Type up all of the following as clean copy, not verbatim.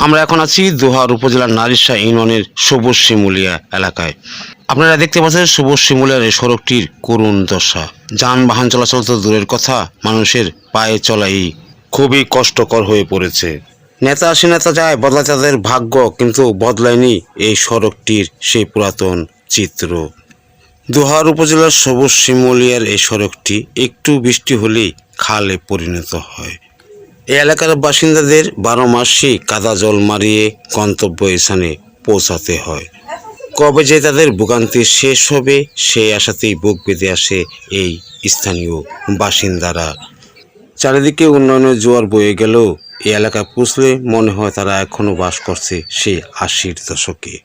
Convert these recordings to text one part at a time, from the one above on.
আমরা এখন আছি দোহার উপজেলার নারিশা ইউনিয়নের সবুজ শিমুলিয়া এলাকায়। আপনারা দেখতে পাচ্ছেন সবুজ শিমুলিয়ার এই সড়কটির করুণ দশা। যানবাহন চলাচল তো দূরের কথা, মানুষের পায়ে চলাই খুবই কষ্টকর হয়ে পড়েছে। নেতা আসে নেতা যায়, বদলায় তাদের ভাগ্য, কিন্তু বদলায়নি এই সড়কটির সেই পুরাতন চিত্র। দোহার উপজেলার সবুজ শিমুলিয়ার এই সড়কটি একটু বৃষ্টি হলেই খালে পরিণত হয়। এই এলাকার বাসিন্দাদের 12 মাসই কাদা জল মারিয়ে গন্তব্য স্থানে পৌঁছাতে হয়। কবে যে তাদের ভোগান্তি শেষ হবে সেই আশাতেই বুক বেঁধে আসে এই স্থানীয় বাসিন্দারা। চারিদিকে উন্নয়নের জোয়ার বয়ে গেলেও এই এলাকায় পৌঁছলে মনে হয় তারা এখনও বাস করছে সেই 80-র দশকে।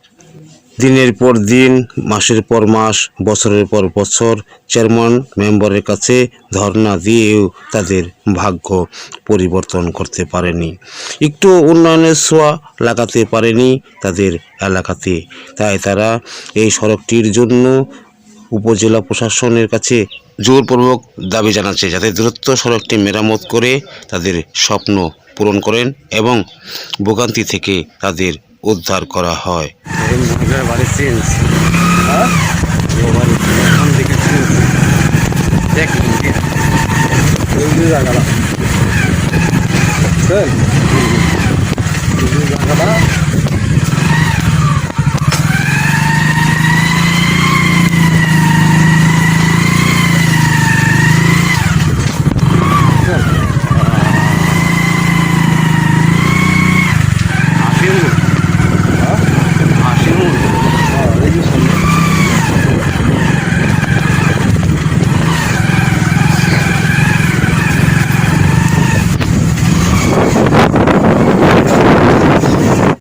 দিনের পর দিন, মাসের পর মাস, বছরের পর বছর চেয়ারম্যান মেম্বারের কাছে ধর্ণা দিয়েও তাদের ভাগ্য পরিবর্তন করতে পারেনি, একটু উন্নয়নের ছোঁয়া লাগাতে পারেনি তাদের এলাকাতে। তাই তারা এই সড়কটির জন্য উপজেলা প্রশাসনের কাছে জোরপূর্বক দাবি জানাচ্ছে যাতে দ্রুত সড়কটি মেরামত করে তাদের স্বপ্ন পূরণ করেন এবং ভোগান্তি থেকে তাদের উদ্ধার করা হয়। বাড়ি চেঞ্জ দেখুন